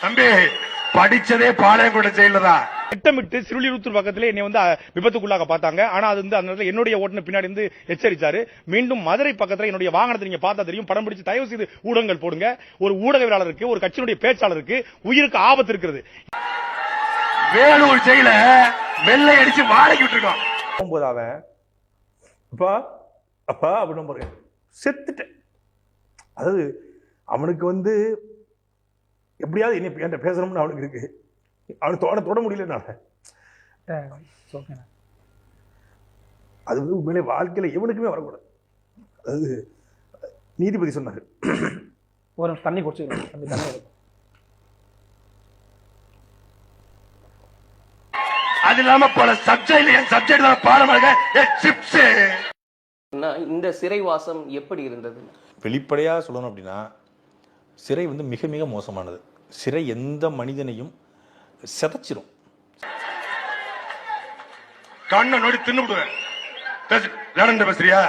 தம்பி படிச்சதே பாளையங்கோட்டை ஜெயிலதான். திட்டமிட்டு சிறுலிருத்தூர் பக்கத்திலே என்னை வந்து விபத்துக்குள்ளாக பார்த்தாங்க. ஆனா அது வந்து அந்த என்னுடைய ஓட்டுநர் பின்னாடி இருந்து எச்சரிச்சாரு. மீண்டும் மதுரை பக்கத்துல என்னுடைய வாகனத்தை நீங்க பார்த்தா தெரியும். படம் பிடிச்சு தயவு செய்து ஊடகங்கள் போடுங்க. ஒரு ஊடகவியலாளருக்கு, ஒரு கட்சியினுடைய பேச்சாளருக்கு உயிருக்கு ஆபத்து இருக்கிறது. வேலூர் ஜெயில வெள்ளை அடிச்சு வாடகை விட்டுருக்கோம். போகும்போது அவன் அப்பா அப்பா அப்படின்னு பாருங்க செத்துட்டேன். அதாவது அவனுக்கு வந்து எப்படியாவது என்கிட்ட பேசணும்னு அவனுக்கு இருக்கு. அவனுக்கு தொட முடியல. அது வந்து உண்மையிலே வாழ்க்கையில எவனுக்குமே வரக்கூடாது. அதாவது நீதிபதி சொன்னாரு, ஒரு தண்ணி குடிச்சுக்கலாம். அது இல்லாம பல சப்ஜெக்ட் தான் பாடமாக சிப்ஸ். இந்த சிறைவாசம் எப்படி இருந்தது? வெளிப்படையா சொல்லணும் அப்படின்னா சிறை வந்து மிக மிக மோசமானது. சிறை எந்த மனிதனையும் செதச்சிரும். கண்ணை நோடி தின்னு விடுவேன். பேசுறியா?